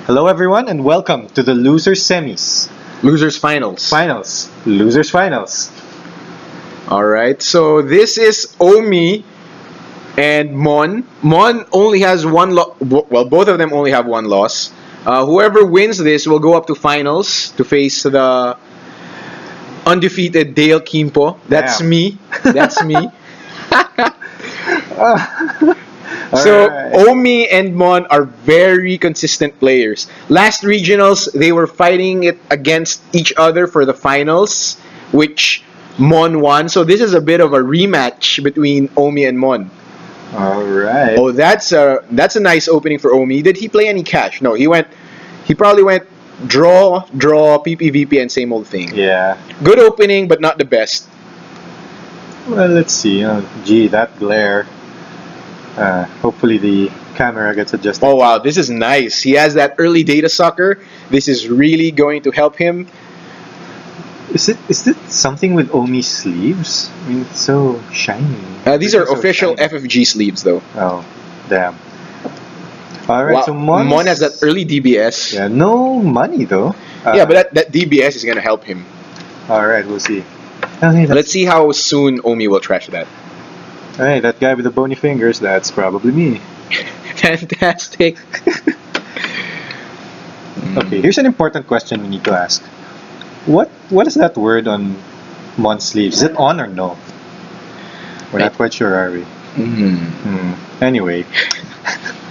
Hello everyone and welcome to the Losers Semis. Losers Finals. Finals. Losers Finals. Alright, so this is Omi and Mon. Mon only has one loss. Well, both of them only have one loss. Whoever wins this will go up to finals to face the undefeated Dale Quimpo. That's Damn. me. That's me. All So right. Omi and Mon are very consistent players. Last regionals, they were fighting it against each other for the finals, which Mon won. So this is a bit of a rematch between Omi and Mon. Alright. Oh, that's a nice opening for Omi. Did he play any cash? No, he probably went draw, PPVP, and same old thing. Yeah. Good opening, but not the best. Well, let's see. Gee, that glare. Hopefully the camera gets adjusted. Oh wow, this is nice. He has that early data sucker. This is really going to help him. Is it something with Omi's sleeves? I mean, it's so shiny. These are So official shiny. FFG sleeves, though. Oh, damn. Alright, Wow, so Mon has that early DBS. Yeah, no money though. Yeah, but that DBS is gonna help him. Alright, we'll see. Okay, Let's see how soon Omi will trash that. Alright, that guy with the bony fingers, that's probably me. Fantastic. Okay, here's an important question we need to ask. What is that word on Mon's sleeves? Is it on or no? We're not quite sure, are we? Anyway,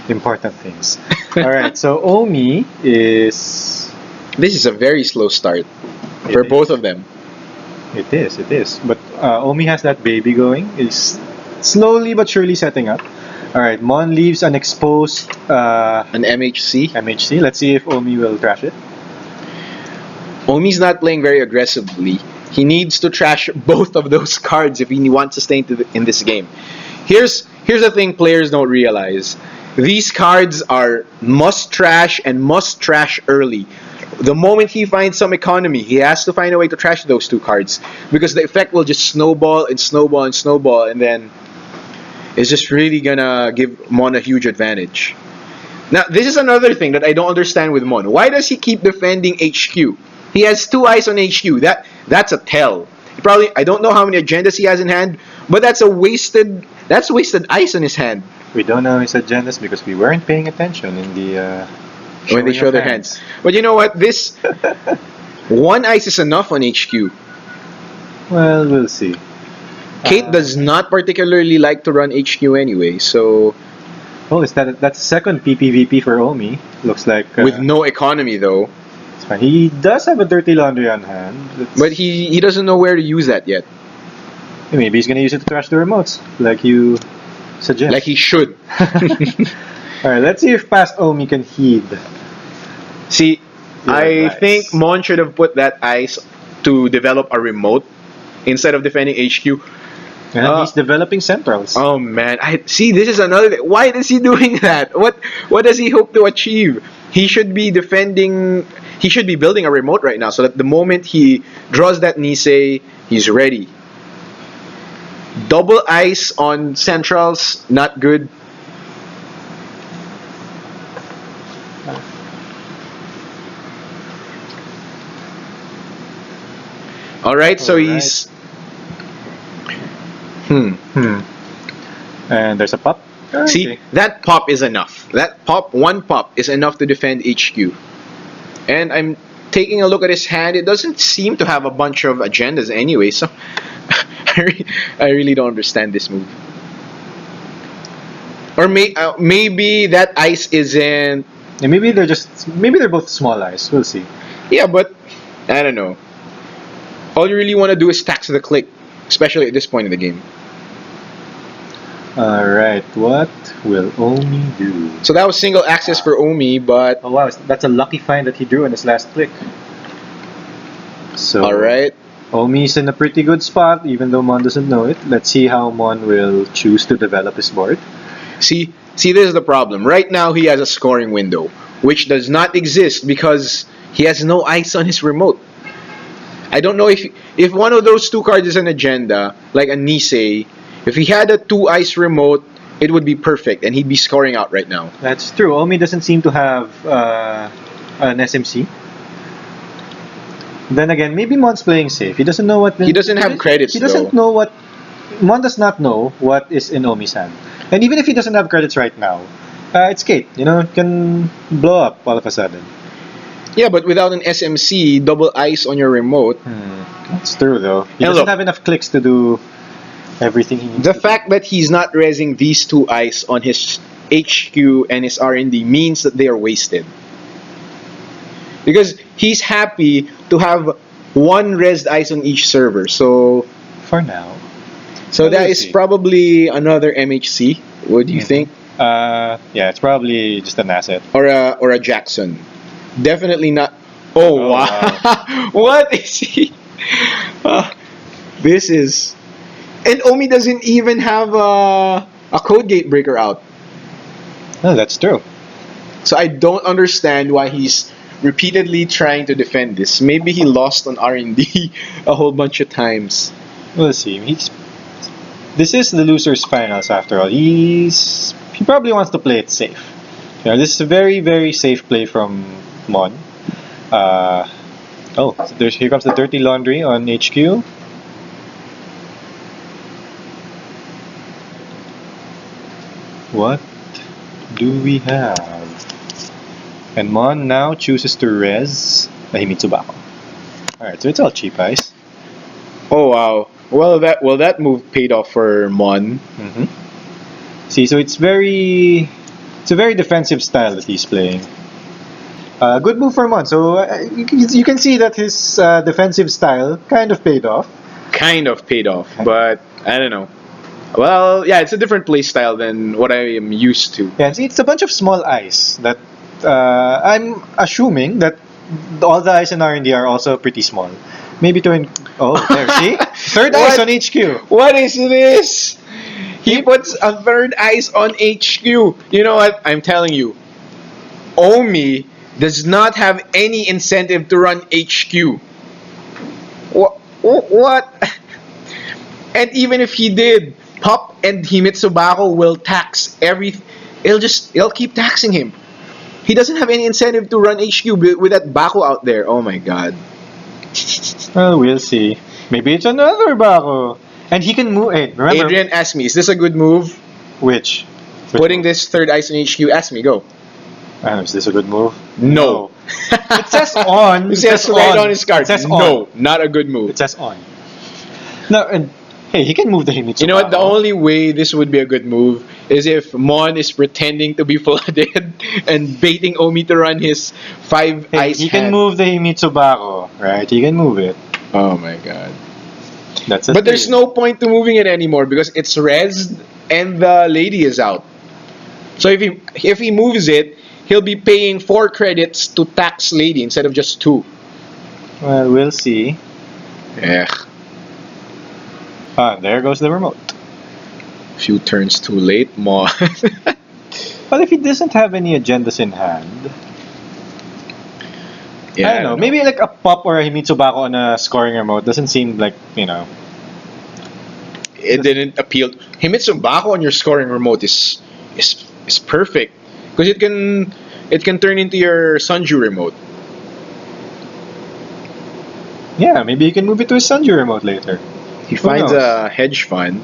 important things. Alright, so Omi is... This is a very slow start for It both is. of them. It is. But Omi has that baby going. Is slowly but surely setting up. Alright, Mon leaves an exposed An MHC. MHC. Let's see if Omi will trash it. Omi's not playing very aggressively. He needs to trash both of those cards if he wants to stay in this game. Here's the thing players don't realize. These cards are must trash and must trash early. The moment he finds some economy, he has to find a way to trash those two cards because the effect will just snowball and snowball and snowball, and then it's just really gonna give Mon a huge advantage. Now, this is another thing that I don't understand with Mon. Why does he keep defending HQ? He has 2 eyes on HQ. That's a tell. I don't know how many agendas he has in hand, but that's wasted ice on his hand. We don't know his agendas because we weren't paying attention in the When they showing show of their hands. But you know what? This 1 ice is enough on HQ. Well, we'll see. Kate does not particularly like to run HQ anyway, so Oh, that's second PPVP for Omi. Looks like with no economy though. it's fine. He does have a dirty laundry on hand. But he doesn't know where to use that yet. Maybe he's gonna use it to trash the remotes, like you suggest. Like he should. Alright, let's see if past Omi can heed. See, Your I advice. think Mon should have put that ice to develop a remote instead of defending HQ. And he's developing centrals. Oh man, I see. This is another thing. Why is he doing that? What does he hope to achieve? He should be defending. He should be building a remote right now, so that the moment he draws that Nisei, he's ready. Double ice on centrals, not good. All right, so Alright. he's. And there's a pop. See, Okay. that pop is enough. One pop is enough to defend HQ. And I'm taking a look at his hand. It doesn't seem to have a bunch of agendas anyway, so I really don't understand this move. Or maybe that ice isn't. Yeah, maybe they're both small eyes. We'll see. Yeah, but I don't know. All you really want to do is tax the click, especially at this point in the game. Alright, what will Omi do? So that was single access for Omi, but Oh wow, that's a lucky find that he drew on his last click. So alright. Omi's in a pretty good spot, even though Mon doesn't know it. Let's see how Mon will choose to develop his board. See, this is the problem. Right now, he has a scoring window, which does not exist because he has no ice on his remote. I don't know if one of those two cards is an agenda, like a Nisei. If he had a 2 ice remote, it would be perfect, and he'd be scoring out right now. That's true. Omi doesn't seem to have an SMC. Then again, maybe Mon's playing safe. He doesn't know what. He doesn't have credits, He doesn't though. know what. Mon does not know what is in Omi's hand. And even if he doesn't have credits right now, it's Kate. It can blow up all of a sudden. Yeah, but without an SMC, double ice on your remote. That's true, though. He And doesn't look, have enough clicks to do everything he needs the to fact that he's not raising these two ice on his HQ and his R&D means that they are wasted. Because he's happy to have one resed ice on each server. So do. For now. So Well, that we'll is see. probably another MHC. What do you think? Yeah, it's probably just an asset. Or a Jackson? Definitely not. Oh, Oh, wow! What is he? This is, and Omi doesn't even have a code gate breaker out. No, that's true. So I don't understand why he's repeatedly trying to defend this. Maybe he lost on R&D a whole bunch of times. We'll see. This is the losers' finals after all. He probably wants to play it safe. This is a very, very safe play from Mon. Here comes the dirty laundry on HQ. What do we have? And Mon now chooses to res Himitsubako. Alright, so it's all cheap ice. Oh wow! Well, that move paid off for Mon. See, so it's a very defensive style that he's playing. Good move for Mon. So you can see that his defensive style kind of paid off. Kind of paid off, but I don't know. Well, yeah, it's a different play style than what I am used to. Yeah, see, it's a bunch of small ice that I'm assuming that all the ice in R&D are also pretty small. Maybe there, see? Third ice on HQ. What is this? He puts a third ice on HQ. You know what? I'm telling you, Omi does not have any incentive to run HQ. What? And even if he did, Pop and Himitsubako will tax He'll keep taxing him. He doesn't have any incentive to run HQ with that Bako out there. Oh my god. Well, we'll see. Maybe it's another Bako. And he can move. Hey, remember Adrian asked me, is this a good move? which? Putting this third ice in HQ? Ask me, go. Is this a good move? No. It says on. It says right on his card. It says no, on. not a good move. It says on. No, and hey, he can move the Himitsubako. You know what? The only way this would be a good move is if Mon is pretending to be flooded and baiting Omi to run his 5 Hey, ice he hand. can move the Himitsubako, right? He can move it. Oh my god. That's the But there's thing. no point to moving it anymore because it's rezzed and the lady is out. So if he moves it, he'll be paying 4 credits to tax lady instead of just 2. Well, we'll see. Eh. There goes the remote. Few turns too late, Mon. Well, if he doesn't have any agendas in hand, Yeah, I don't know. Maybe like a pop or a Himitsubako on a scoring remote doesn't seem like, It didn't appeal. Himitsubako on your scoring remote is perfect because it can turn into your Sunju remote. Yeah, maybe you can move it to a Sanju remote later. He Who finds knows? a hedge fund.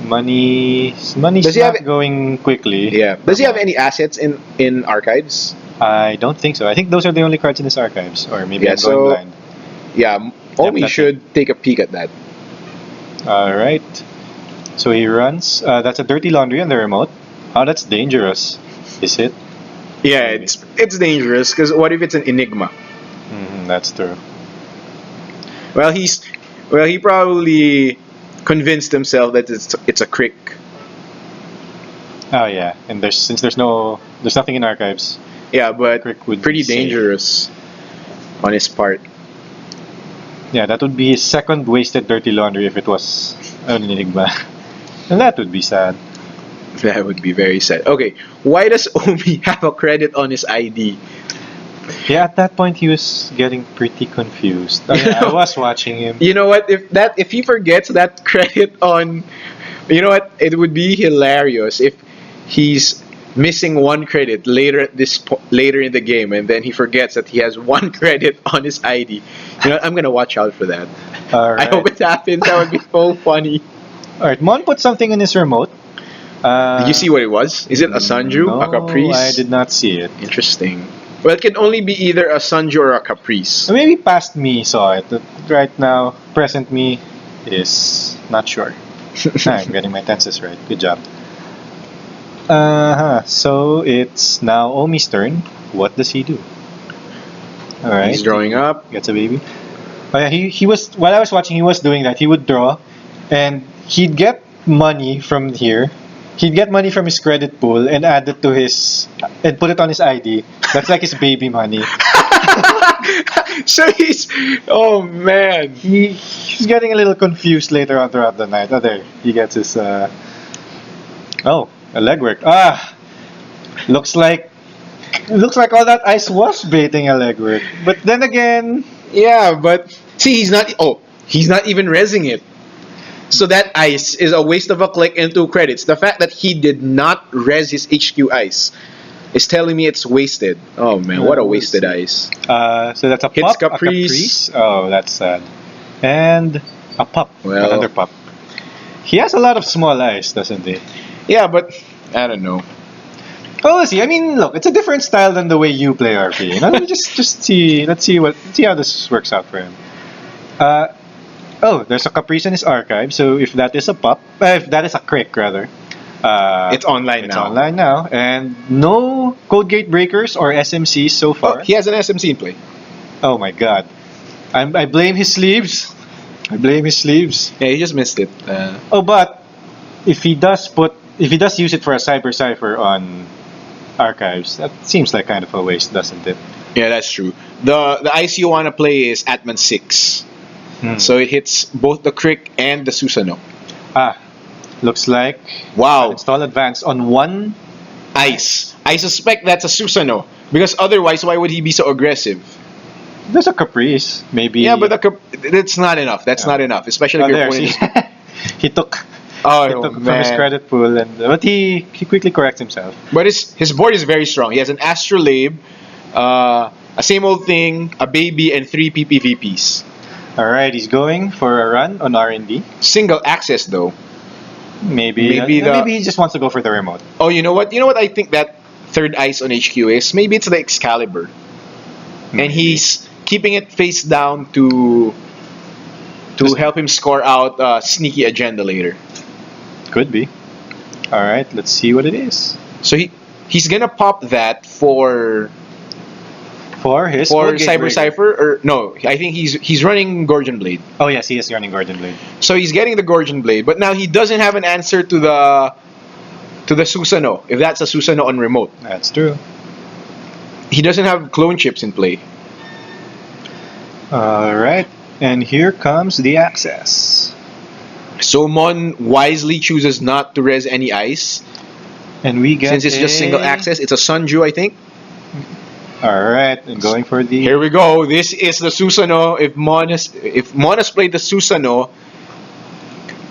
Money's Does he not have- going quickly. Yeah. Does he have any assets in archives? I don't think so. I think those are the only cards in his archives. Or maybe Yeah, I'm going so- blind. Yeah, Omi that's should take a peek at that. Alright. So he runs. That's a dirty laundry on the remote. Oh, that's dangerous. Is it? Yeah, it's dangerous because what if it's an enigma? That's true. Well, he probably convinced himself that it's a crick. Oh yeah, and since there's nothing in archives. Yeah, but Crick would pretty be safe. dangerous on his part. Yeah, that would be his second wasted dirty laundry if it was an enigma. And that would be sad. That would be very sad. Okay, why does Omi have a credit on his ID? Yeah, at that point he was getting pretty confused. I was watching him. You know what? If he forgets that credit on, you know what? It would be hilarious if he's missing 1 credit later later in the game, and then he forgets that he has 1 credit on his ID. You know, I'm gonna watch out for that. All right. I hope it happens. That would be so funny. All right, Mon put something in his remote. Did you see what it was? Is it a Sanju, no, a Caprice? I did not see it. Interesting. Well, it can only be either a Sanju or a Caprice. Maybe past me saw it. Right now, present me is not sure. I'm getting my tenses right. Good job. So it's now Omi's turn. What does he do? All right. He's drawing up. Gets a baby. Oh yeah, he was while I was watching. He was doing that. He would draw, and he'd get money from here. He'd get money from his credit pool and add it to his and put it on his ID. That's like his baby money. So oh man. He's getting a little confused later on throughout the night. Oh, there he gets his a legwork. Looks like all that ice was baiting a legwork. But then again, Yeah, but see, he's not even rezzing it. So that ice is a waste of a click and 2 credits. The fact that he did not res his HQ ice is telling me it's wasted. Oh man, what a wasted ice. so that's a Hits pup, Caprice. a Caprice. Oh, that's sad. And a pup, Well- another pup. He has a lot of small ice, doesn't he? Yeah, but I don't know. Oh, let's see. I mean, look, it's a different style than the way you play RP. You know, just see. Let's see how this works out for him. There's a Caprice in his archive. So if that is a pup, if that is a crick rather, It's online it's now. online now, and no code gate breakers or SMCs so Oh, far. he has an SMC in play. Oh my God, I blame his sleeves. I blame his sleeves. Yeah, he just missed it. But if he does use it for a cyber cipher on archives, that seems like kind of a waste, doesn't it? Yeah, that's true. The ice you want to play is Atman 6. So it hits both the Crick and the Susano. Looks like Wow. install advanced on one. Ice. I suspect that's a Susano. Because otherwise, why would he be so aggressive? There's a Caprice, maybe. Yeah, but that's not enough. That's not enough. Especially if your there, opponent see? He took Oh, from his man. credit pool, but he quickly corrects himself. But his board is very strong. He has an Astrolabe, a same old thing, a baby, and 3 PPVPs. All right, he's going for a run on R&D. Single access though. Maybe maybe he just wants to go for the remote. Oh, you know what? You know what I think that third ice on HQ is? Maybe it's the Excalibur. And he's keeping it face down to help him score out sneaky agenda later. Could be. All right, let's see what it is. So he's gonna pop that for For code gate Cyber breaker. Cipher, or no, I think he's running Gorgon Blade. Oh yes, he is running Gordon Blade. So he's getting the Gorgon Blade, but now he doesn't have an answer to the Susano, if that's a Susano on remote. That's true. He doesn't have clone chips in play. All right, and here comes the access. So Mon wisely chooses not to res any ice. And we get Since it's just single access, it's a Sunju, I think. All right, and going for the Here we go. This is the Susano. If Mon has played the Susano,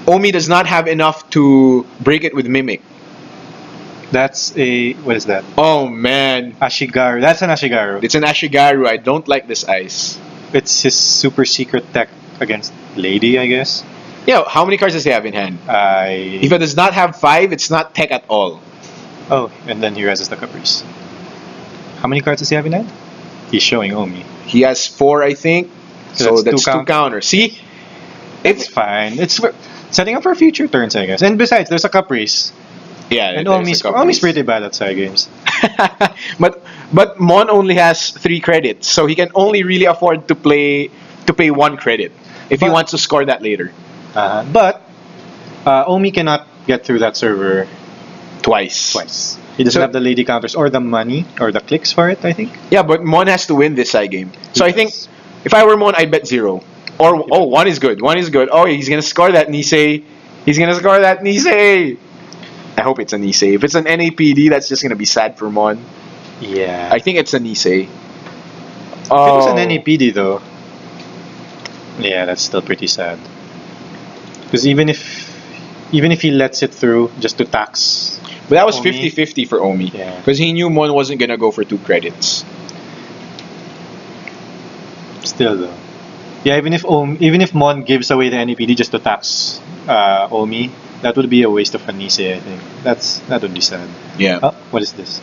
Omi does not have enough to break it with Mimic. That's what is that? Oh man, Ashigaru. That's an Ashigaru. it's an Ashigaru. I don't like this ice. It's his super secret tech against Lady, I guess. Yeah, how many cards does he have in hand? If it does not have 5, it's not tech at all. Oh, and then he reses the Caprice. How many cards does he have in hand? He's showing Omi. He has 4, I think. So that's two count. counters. See? It's fine. It's setting up for future turns, I guess. And besides, there's a Caprice. Yeah, And there's a Omi's Caprice. pretty bad at side games. but Mon only has 3 credits, so he can only really afford to pay 1 credit if he But- wants to score that later. But Omi cannot get through that server Twice. He doesn't So- have the lady counters or the money or the clicks for it, I think. Yeah, but Mon has to win this side game. So I think Yes. if I were Mon, I'd bet 0. Or 1 is good. 1 is good. Oh, he's gonna score that Nisei. I hope it's a Nisei. If it's an NAPD, that's just gonna be sad for Mon. Yeah. I think it's a Nisei. If it was an NAPD though, yeah, that's still pretty sad. Because even if he lets it through just to tax But that was Omi. 50-50 for Omi. Yeah. Because he knew Mon wasn't going to go for 2 credits. Still though. Yeah, even if Mon gives away the NEPD just to tax Omi, that would be a waste of a Nisei, I think. That would be sad. Yeah. Oh, what is this?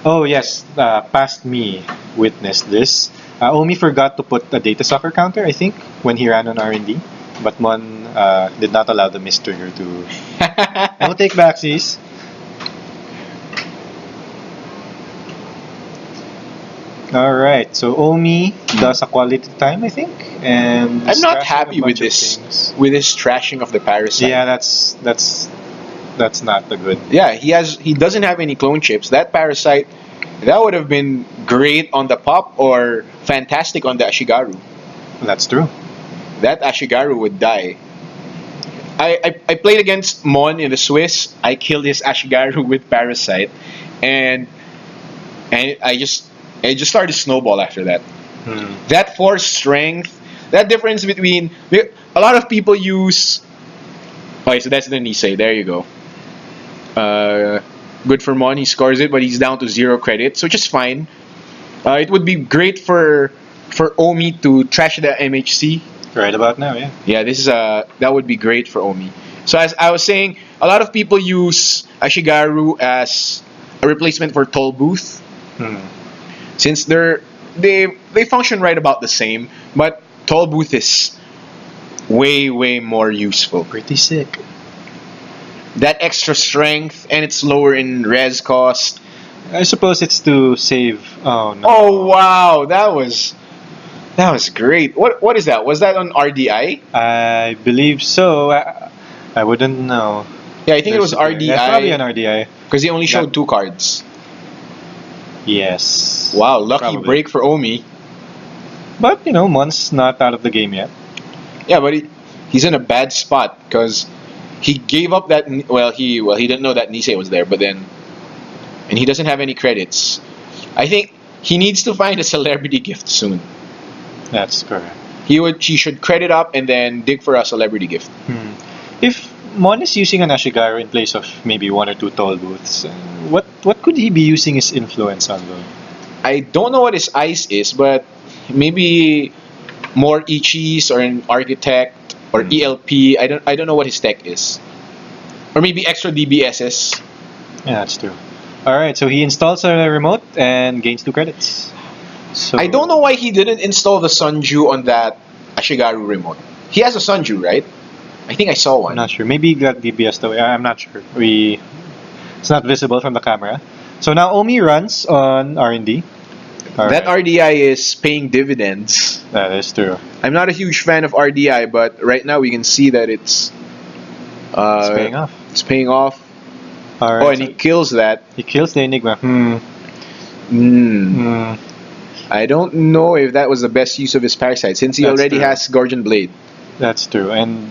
Oh yes, past me witnessed this. Omi forgot to put a data sucker counter, I think, when he ran on R&D. But Mon did not allow the mist trigger to... No take backsies. Alright, so Omi does a quality time, I think. And I'm not trashing happy a with bunch of this things. with his trashing of the Parasite. Yeah, that's not the good. Yeah, he doesn't have any clone chips. That Parasite, that would have been great on the Pop or fantastic on the Ashigaru. That's true. That Ashigaru would die. I played against Mon in the Swiss. I killed his Ashigaru with Parasite, and I just started to snowball after that. That force strength, that difference between a lot of people use. Okay, so that's the Nisei. There you go. Good for Mon. He scores it, but he's down to 0 credits, which is fine. It would be great for Omi to trash the MHC. Right about now, yeah. Yeah, that would be great for Omi. So as I was saying, a lot of people use Ashigaru as a replacement for Toll Booth, since they function right about the same, but Toll Booth is way more useful. Pretty sick. That extra strength, and it's lower in res cost. I suppose it's to save. Oh no. Oh wow, that was great. What is that? Was that on RDI? I believe so. I wouldn't know. Yeah, I think it was RDI. Yeah, probably an RDI. Because he only showed 2 cards. Yes. Wow, lucky Probably. break for Omi. But Mon's not out of the game yet. Yeah, but he's in a bad spot because he gave up that. He didn't know that Nisei was there, but then, and he doesn't have any credits. I think he needs to find a celebrity gift soon. That's correct. He should credit up and then dig for a celebrity gift. If Mon is using an Ashigaru in place of maybe 1 or 2 toll booths, what could he be using his influence on though? I don't know what his ice is, but maybe more Ichis or an architect or ELP. I don't know what his tech is, or maybe extra DBSs. Yeah, that's true. All right, so he installs a remote and gains 2 credits. So I don't know why he didn't install the Sunju on that Ashigaru remote. He has a Sunju, right? I think I saw one. I'm not sure. Maybe he got DBS though. I'm not sure. It's not visible from the camera. So now Omi runs on R&D. That RDI is paying dividends. That is true. I'm not a huge fan of RDI, but right now we can see that it's It's paying off. It's paying off. All right, Oh, and he kills that. he kills the Enigma. I don't know if that was the best use of his parasite, since he That's already true. has Gorgon Blade. That's true. And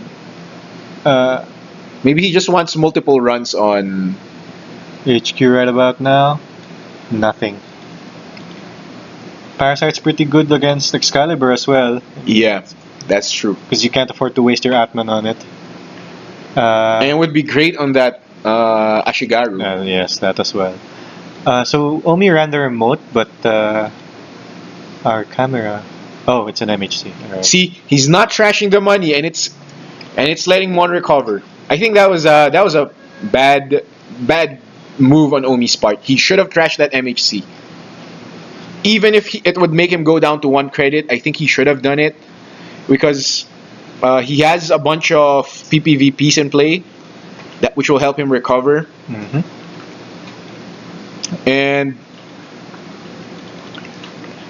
Maybe he just wants multiple runs on. HQ right about now, nothing. Parasite's pretty good against Excalibur as well, Yeah, that's true. because you can't afford to waste your Atman on it. And it would be great on that Ashigaru. Yes, that as well. So Omi ran the remote, but our camera. Oh, it's an MHC. All right. See, he's not trashing the money, and it's letting Mon recover. I think that was a bad move on Omi's part. He should have trashed that MHC. Even if it would make him go down to 1 credit, I think he should have done it, because he has a bunch of PPVPs in play, which will help him recover. And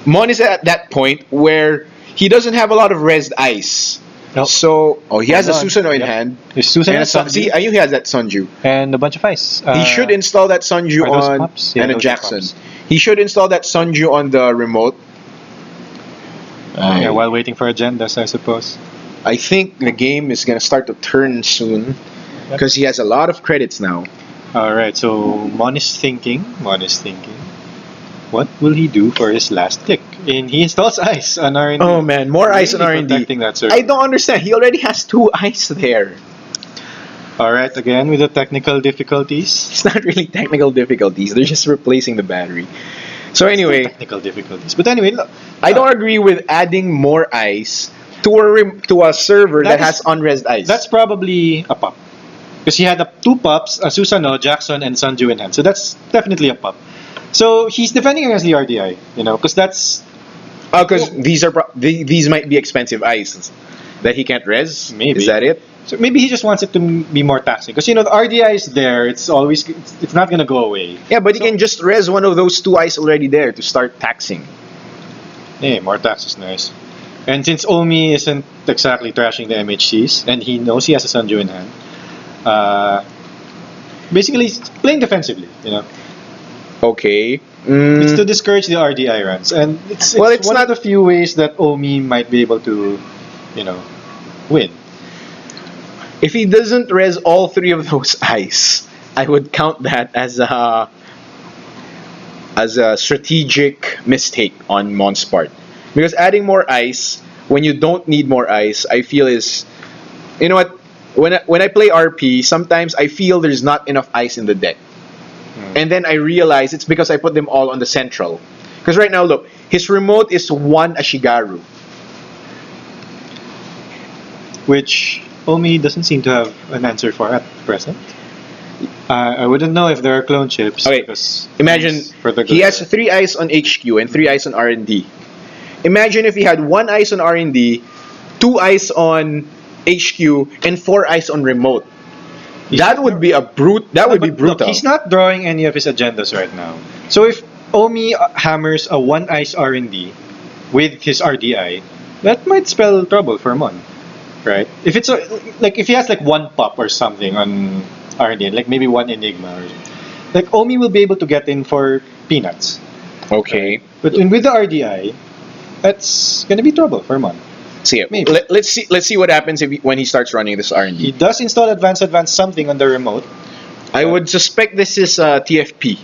Mon is at that point where he doesn't have a lot of resed ice. Nope. So, he has a Hold on. Susanoo in Yep. hand. There's Susan And and Sunju, see, I knew he has that Sunju. and a bunch of ice. He should install that Sunju are those on pups? Yeah, and a those are Jackson. pups. He should install that Sunju on the remote. Yeah, while waiting for agendas, I suppose. I think the game is gonna start to turn soon, because he has a lot of credits now. All right, so Mon is thinking. What will he do for his last click? And he installs ice on R&D. Oh man, more ice on Really R&D. protecting that circle. I don't understand. He already has 2 ice there. Alright, again with the technical difficulties. It's not really technical difficulties. They're just replacing the battery. So anyway, Technical difficulties. But anyway, look, I don't agree with adding more ice to a server that has unresed ice. that's probably a pop. Because he had two pups, Susano, Jackson, and Sanju in hand. So that's definitely a pop. So he's defending against the RDI, because that's because these might be expensive ice that he can't res. Maybe. Is that it? so maybe he just wants it to be more taxing. Because the RDI is there, it's not gonna go away. Yeah, but he can just res one of those two ice already there to start taxing. Hey, more tax is nice. And since Omi isn't exactly trashing the MHCs, and he knows he has a Sanju in hand, basically he's playing defensively, Okay. It's to discourage the RDI runs, and it's one of the few ways that Omi might be able to, win. If he doesn't res all three of those ice, I would count that as a strategic mistake on Mon's part. Because adding more ice when you don't need more ice, I feel is, you know what? When I play RP, sometimes I feel there's not enough ice in the deck. And then I realize it's because I put them all on the central. Because right now, look, his remote is one Ashigaru. Which Omi doesn't seem to have an answer for at present. I wouldn't know if there are clone chips. Okay, because imagine he has 3 ice on HQ and 3 ice on R&D. Imagine if he had 1 ice on R&D, 2 ice on HQ, and 4 ice on remote. That would be brutal. Look, he's not drawing any of his agendas right now. So if Omi hammers a 1 ice R&D with his RDI, that might spell trouble for Mon, right? If it's if he has 1 pop or something on R&D, like maybe 1 Enigma, Omi will be able to get in for peanuts. Okay. Right? But with the RDI, that's gonna be trouble for Mon. See, Maybe. let's see what happens when he starts running this R&D. He does install advanced something on the remote. I would suspect this is TFP.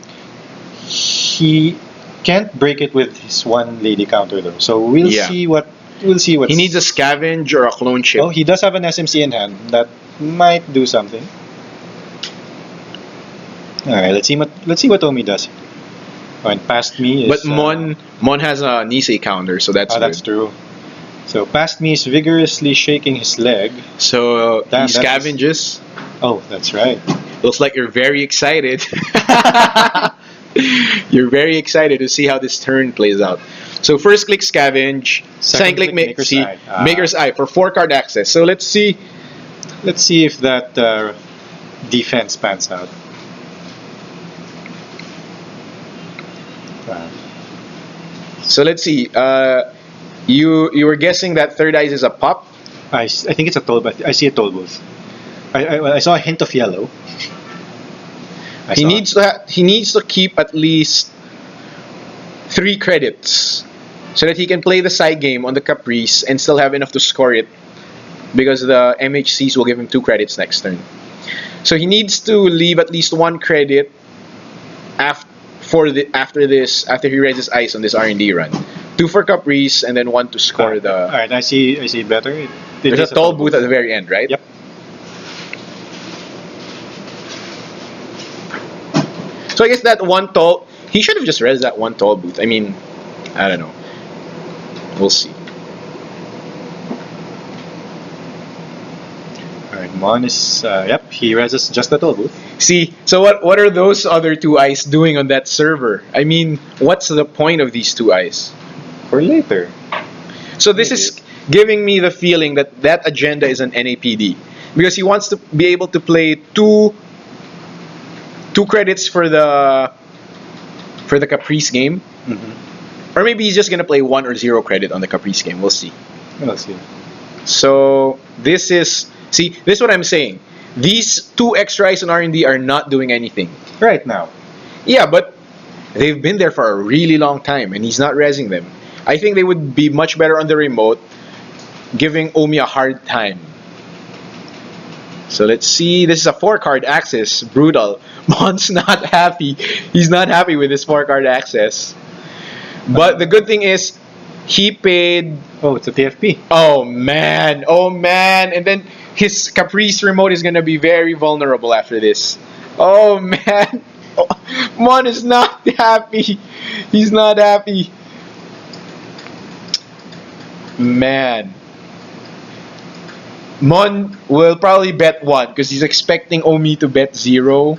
He can't break it with his 1 lady counter though. So we'll see what he needs. A scavenge or a clone chip. Oh, he does have an SMC in hand that might do something. All right, let's see what Omi does. Oh, and past me is. But Mon has a Nisei counter, so that's good. That's true. So past me is vigorously shaking his leg. So he scavenges. Oh, that's right. Looks like you're very excited. You're very excited to see how this turn plays out. So first click scavenge, second click Maker's Eye for 4 card access. So let's see if that defense pans out. So let's see. You were guessing that third ice is a pop? I think it's a toll booth. I see a toll booth. I saw a hint of yellow. He needs to keep at least 3 credits so that he can play the side game on the Caprice and still have enough to score it, because the MHCs will give him 2 credits next turn. So he needs to leave at least 1 credit after he raises ice on this R&D run. 2 for Caprice and then 1 to score the. All right, I see better. There's a toll booth at the very end, right? Yep. So I guess that 1 toll, he should have just res that 1 toll booth. I mean, I don't know. We'll see. Alright, Mon is he reses just the toll booth. See, so what are those other 2 ice doing on that server? I mean, what's the point of these 2 ice? For later. So this is giving me the feeling that agenda is an NAPD, because he wants to be able to play 2 credits for the Caprice game. Mm-hmm. Or maybe he's just gonna play 1 or 0 credit on the Caprice game. We'll see. We'll see. So this is what I'm saying. These 2 extra ice on R&D are not doing anything right now. Yeah, but they've been there for a really long time, and he's not resing them. I think they would be much better on the remote, giving Omi a hard time. So let's see. This is a 4-card access. Brutal. Mon's not happy. He's not happy with this 4-card access. But the good thing is, he paid. Oh, it's a TFP. Oh man. And then his Caprice remote is gonna be very vulnerable after this. Oh man, Mon is not happy. He's not happy. Man. Mon will probably bet 1 because he's expecting Omi to bet 0.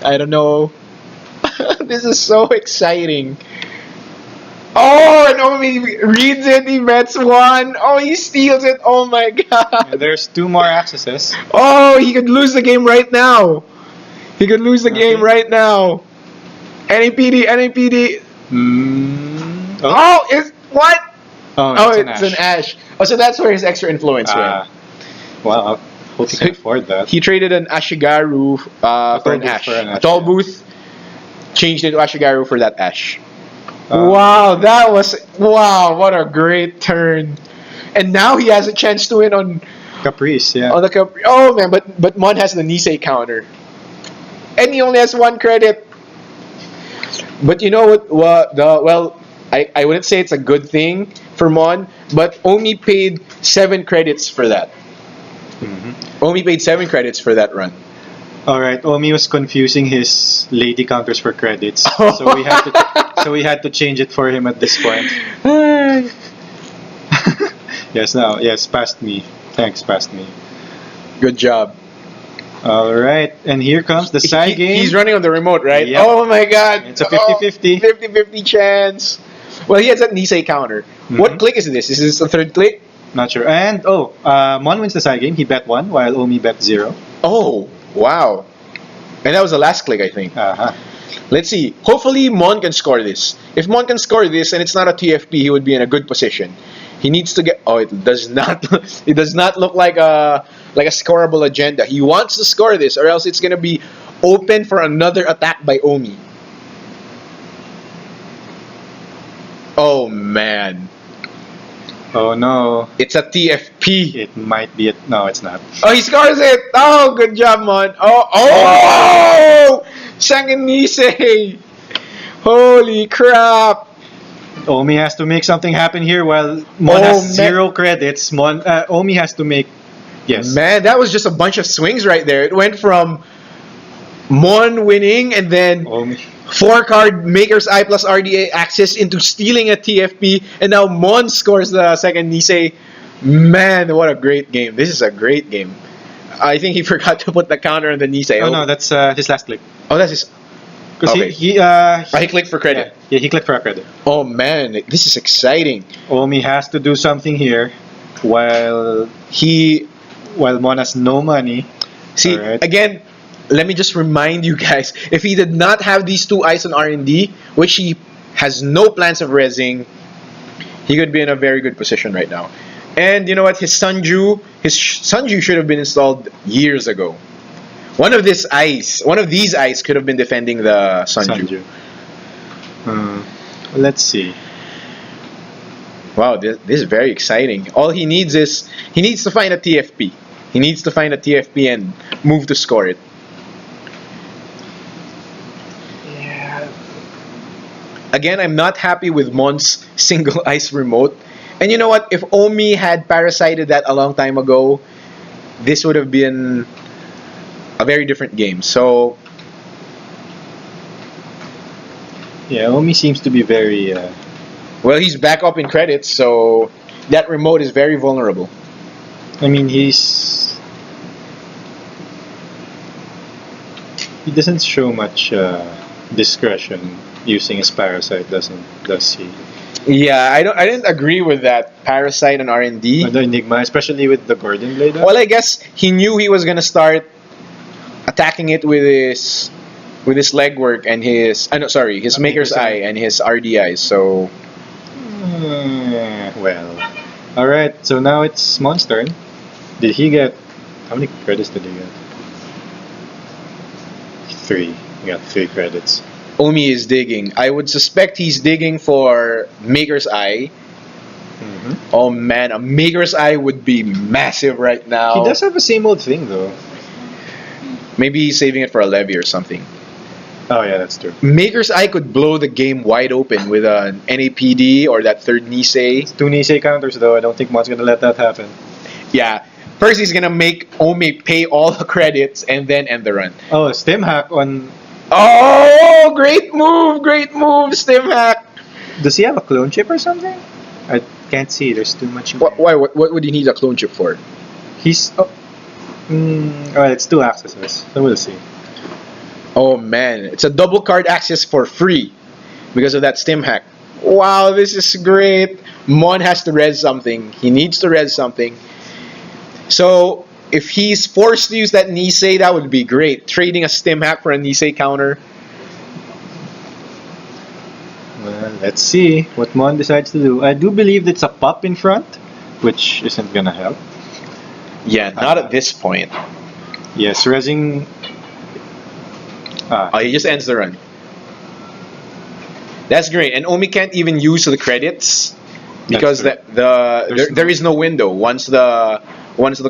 I don't know. This is so exciting. Oh, and Omi reads it. He bets 1. Oh, he steals it. Oh my god. And there's 2 more accesses. Oh, he could lose the game right now. He could lose the game right now. NAPD, NAPD. Oh, it's what? Oh, it's an Ash. Oh, so that's where his extra influence went. Well, I hope he can afford that. He traded an Ashigaru for an Ash. A tall booth, changed it to Ashigaru for that Ash. Wow, what a great turn. And now he has a chance to win on Caprice, yeah. on the Caprice. Oh man, but Mon has the Nisei counter. And he only has 1 credit. But you know what? I wouldn't say it's a good thing for Mon, but Omi paid 7 credits for that. Omi paid 7 credits for that run. Alright, Omi was confusing his lady counters for credits. So we had to change it for him at this point. Yes, past me. Thanks, past me. Good job. Alright, and here comes the side game. He's running on the remote, right? Yep. Oh my god. It's a 50-50. 50-50 chance. Well, he has that Nisei counter. What click is this? Is this the 3rd click? Not sure. And Mon wins the side game. He bet 1 while Omi bet 0. Oh, wow. And that was the last click, I think. Uh-huh. Let's see. Hopefully, Mon can score this. If Mon can score this and it's not a TFP, he would be in a good position. He needs to get. Oh, it does not. It does not look like a scoreable agenda. He wants to score this, or else it's gonna be open for another attack by Omi. Oh man. Oh no. It's a TFP. It might be no, it's not. Oh, he scores it. Oh, good job, Mon. Oh, second Nisei. Holy crap. Omi has to make something happen here while Mon has 0 credits. Omi has to make... Yes. Man, that was just a bunch of swings right there. It went from Mon winning and then 4-card Maker's Eye plus RDA access into stealing a TFP, and now Mon scores the second Nisei. Man, what a great game. This is a great game. I think he forgot to put the counter on the Nisei. Oh no, that's his last click. Oh, that's his... Because Okay. he clicked for credit. Yeah, he clicked for a credit. Oh man, this is exciting. Omi has to do something here while Mon has no money. See, Alright. again, let me just remind you guys, if he did not have these 2 eyes on R&D, which he has no plans of resing, he could be in a very good position right now. And you know what? His Sunju should have been installed years ago. One of these eyes could have been defending the Sunju. Let's see. Wow, this is very exciting. All he needs to find a TFP. He needs to find a TFP and move to score it. Yeah. Again, I'm not happy with Mon's single ice remote. And you know what? If Omi had parasited that a long time ago, this would have been a very different game. So yeah, Omi seems to be very well, he's back up in credits, so that remote is very vulnerable. I mean, he doesn't show much discretion using his parasite, does he? Yeah, I didn't agree with that parasite and R&D. The Enigma, especially with the Gordon Blade. Well, I guess he knew he was gonna start attacking it with his legwork and his Maker's Eye and his RDI. So well, all right. So now it's Mon's turn. Did he get how many credits did he get? 3. He got 3 credits. Omi is digging. I would suspect he's digging for Maker's Eye. Oh man, a Maker's Eye would be massive right now. He does have the same old thing though. Maybe he's saving it for a levy or something. Oh yeah, that's true. Maker's Eye could blow the game wide open with an NAPD or that 3rd Nisei. It's 2 Nisei counters though. I don't think Mon's gonna let that happen. Yeah, First, he's gonna make Omi pay all the credits and then end the run. Oh, stem hack on. Oh, great move, stem hack. Does he have a clone chip or something? I can't see. There's too much. Why? What would you need a clone chip for? He's. Oh. Alright, it's 2 accesses. So we'll see. Oh man, it's a double card access for free because of that stem hack. Wow, this is great. Mon has to res something. He needs to res something. So if he's forced to use that Nisei, that would be great. Trading a stem hack for a Nisei counter. Well, let's see what Mon decides to do. I do believe it's a pop in front, which isn't gonna help. Yeah, not at this point. Yes, resing. Oh, he just ends the run. That's great. And Omi can't even use the credits because there is no window once the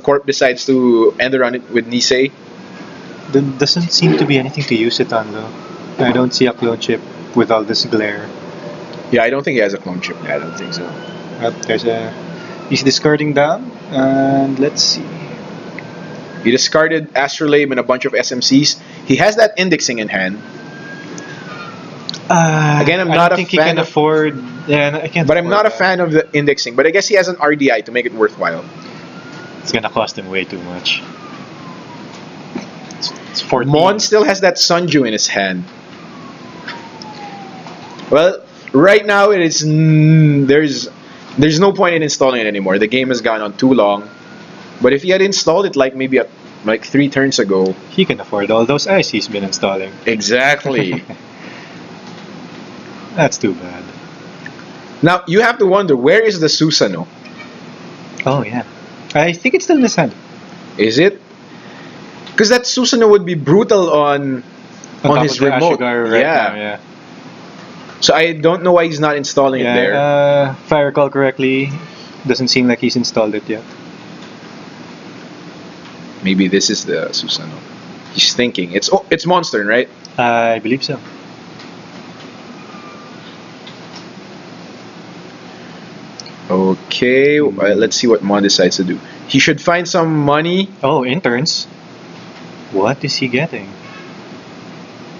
corp decides to end the run with Nisei. There doesn't seem to be anything to use it on though. I don't see a clone chip with all this glare. Yeah, I don't think he has a clone chip. I don't think so. He's discarding down, and let's see. He discarded Astrolabe and a bunch of SMCs. He has that indexing in hand. Again, I'm I not don't a think he fan can of, afford. Yeah, I can't. but I'm afford not a that. fan of the indexing. But I guess he has an RDI to make it worthwhile. It's gonna cost him way too much. It's 14. Mon still has that Sunju in his hand. Well, right now it is there's no point in installing it anymore. The game has gone on too long. But if he had installed it like maybe 3 turns ago, He can afford all those ice he's been installing. exactly. That's too bad. Now you have to wonder, where is the Susano? Oh yeah, I think it's still in his hand. Is it? Because that Susano would be brutal on top his of the remote. Ashigar right Yeah. now, yeah. So I don't know why he's not installing it there. If I recall correctly, doesn't seem like he's installed it yet. Maybe this is the Susano. He's thinking. It's Monster, right? I believe so. Okay, let's see what Mon decides to do. He should find some money. Oh, interns. What is he getting?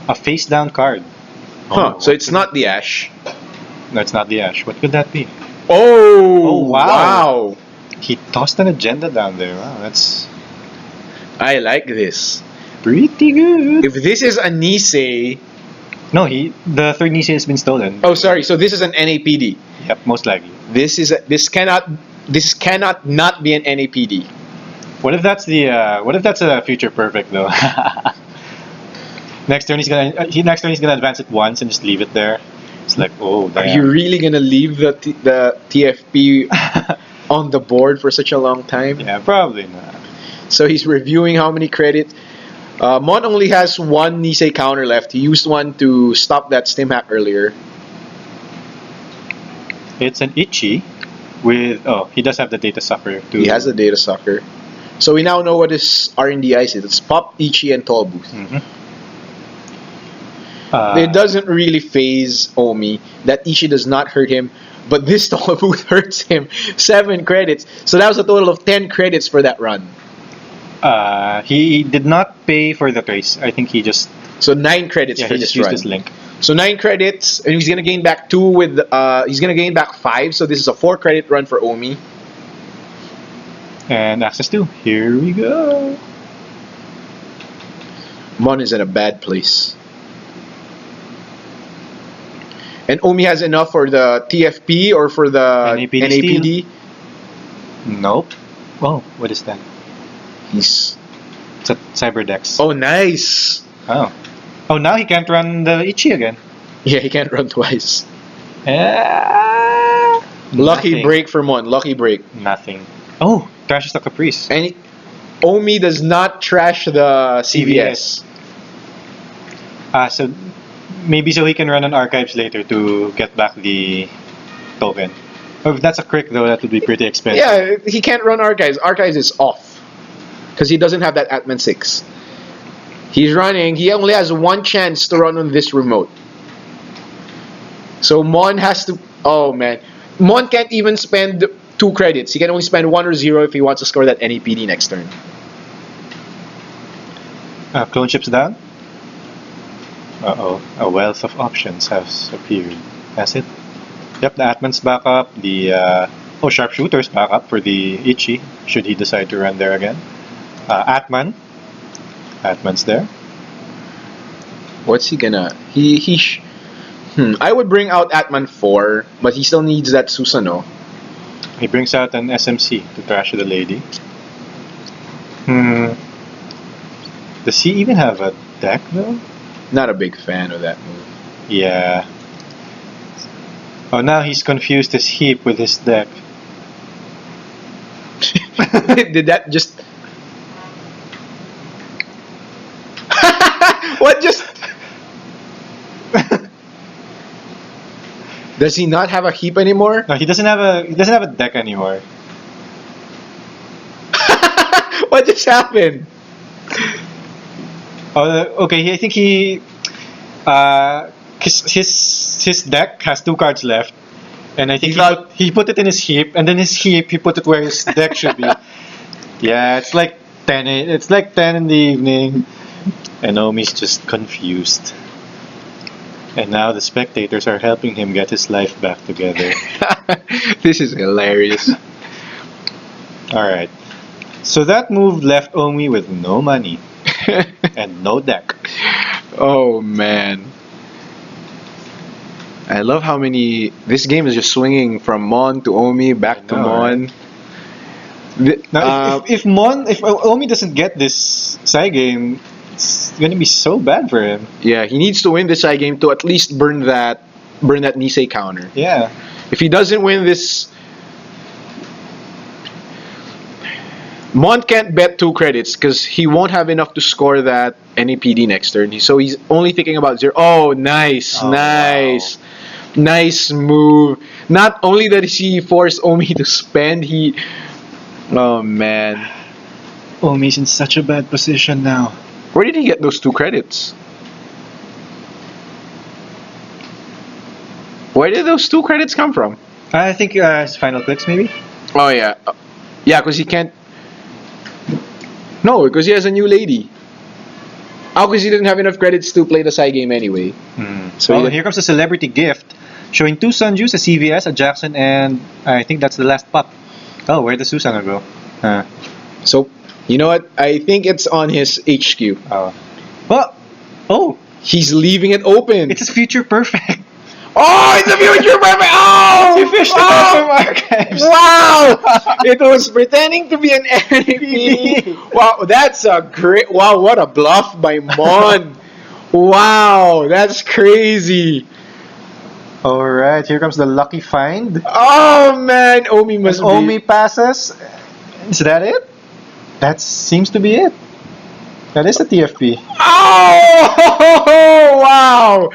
A face down card. Huh, Oh, so it's not the Ash. No, it's not the Ash. What could that be? Oh, wow. wow. He tossed an agenda down there. Wow, that's I like this. pretty good. If this is a Nisei... No, the third Nisei has been stolen. Oh, sorry. So this is an NAPD. Yep, most likely. This cannot not be an NAPD. What if that's a future perfect though? Next turn he's gonna advance it once and just leave it there. It's like, oh Are damn. you really gonna leave the TFP on the board for such a long time? Yeah, probably not. So he's reviewing how many credits. Mon only has 1 Nisei counter left. He used one to stop that stim hack earlier. It's an Ichi with he does have the data sucker too. He has the data sucker. So we now know what his R&D ice is. It's Pop, Ichi, and Toll Booth. It doesn't really phase Omi that Ichi does not hurt him, but this Toll Booth hurts him. 7 credits. So that was a total of 10 credits for that run. He did not pay for the trace. I think he just So 9 credits for he this just used run. his link. So 9 credits, and he's gonna gain back 2 with. He's gonna gain back 5. So this is a 4 credit run for Omi. And access 2. Here we go. Mon is in a bad place. And Omi has enough for the TFP or for the NAPD NAPD. Nope. Oh, what is that? He's. It's a Cyberdex. Oh, nice. Oh. Oh, now he can't run the Ichi again. Yeah, he can't run twice. Lucky Lucky break for Mon. Lucky break. Nothing. Oh, trashes the Caprice. And Omi does not trash the CVS. So maybe so he can run on archives later to get back the token. Oh, if that's a crick though, that would be pretty expensive. Yeah, he can't run archives. Archives is off because he doesn't have that Atman 6. He's running. He only has 1 chance to run on this remote. So Mon has to. Oh man, Mon can't even spend 2 credits. He can only spend 1 or 0 if he wants to score that NAPD next turn. Clone ships down. Uh-oh. A wealth of options has appeared. Has it? Yep, the Atman's back up. The Sharpshooter's back up for the Ichi, should he decide to run there again. Atman. Atman's there. What's he gonna... I would bring out Atman 4, but he still needs that Susano. He brings out an SMC to trash the lady. Does he even have a deck though? Not a big fan of that move. Yeah. Oh, now he's confused his heap with his deck. Did that just... What just... Does he not have a heap anymore? No, he doesn't have a deck anymore. What just happened? Oh, okay. I think his deck has 2 cards left, and I think he put it in his heap, and then his heap he put it where his deck should be. Yeah, it's like 10. It's like 10 in the evening, and Omi's just confused. And now the spectators are helping him get his life back together. This is hilarious. Alright. So that move left Omi with no money. And no deck. Oh man. I love how many... This game is just swinging from Mon to Omi, back to Mon. Right? Now, if Omi doesn't get this side game, it's gonna be so bad for him. Yeah, he needs to win this side game to at least burn that Nisei counter. Yeah. If he doesn't win this, Mon can't bet 2 credits because he won't have enough to score that NAPD next turn. So he's only thinking about 0. Oh, nice, nice. Wow. Nice move. Not only that he forced Omi to spend, oh man. Omi's in such a bad position now. Where did he get those 2 credits? Where did those 2 credits come from? I think his final clicks, maybe? Oh, yeah. Yeah, because he can't... No, because he has a new lady. Oh, because he didn't have enough credits to play the side game anyway. So here comes the celebrity gift, showing 2 Sunjus, a CVS, a Jackson, and I think that's the last pop. Oh, where did Susano go? So, you know what? I think it's on his HQ. Oh. Well, oh! He's leaving it open. It's his future perfect. Oh, it's a future perfect! Oh! You fished it out from archives. Wow! It was pretending to be an enemy. Wow, that's a great... Wow, what a bluff by Mon. Wow, that's crazy. Alright, here comes the lucky find. Oh, man. Omi must be... Omi passes. Is that it? That seems to be it. That is the TFP. Oh! Wow!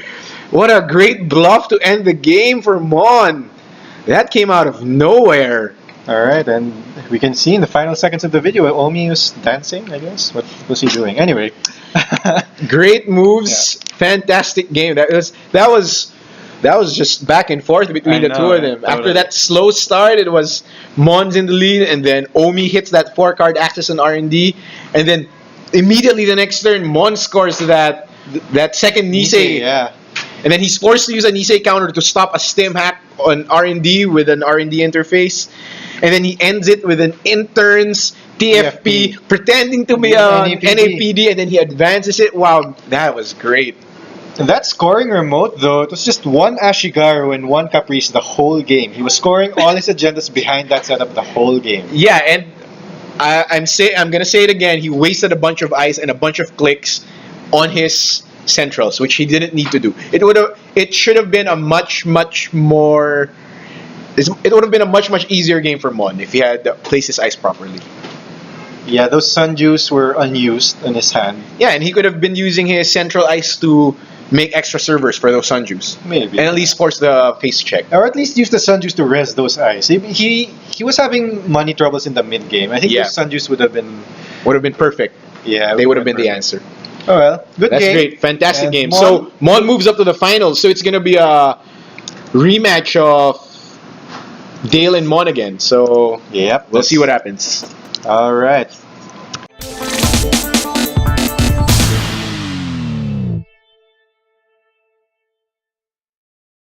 What a great bluff to end the game for Mon. That came out of nowhere. Alright, and we can see in the final seconds of the video, Omi was dancing, I guess. What was he doing? Anyway. Great moves. Yeah. Fantastic game. That was just back and forth between the two of them. Totally. After that slow start, it was Mon's in the lead, and then Omi hits that 4-card access on R&D, and then immediately the next turn, Mon scores that second Nisei. Yeah. And then he's forced to use a Nisei counter to stop a stim hack on R&D with an R&D interface. And then he ends it with an interns TFP pretending to be an NAPD, and then he advances it. Wow, that was great. That scoring remote, though, it was just 1 Ashigaru and 1 Caprice the whole game. He was scoring all his agendas behind that setup the whole game. Yeah, and I'm gonna say it again. He wasted a bunch of ice and a bunch of clicks on his centrals, which he didn't need to do. It should have been a much more. It would have been a much easier game for Mon if he had placed his ice properly. Yeah, those Sunjus were unused in his hand. Yeah, and he could have been using his central ice to make extra servers for those Sunjus. Maybe. And at least force the face check. Or at least use the Sunjus to res those ice. He was having money troubles in the mid game. I think those Sunjus would have been perfect. Yeah, they would have been the answer. Oh well, good That's game. That's great, fantastic game. So Mon moves up to the finals. So it's gonna be a rematch of Dale and Mon again. So Yep. we'll see what happens. All right.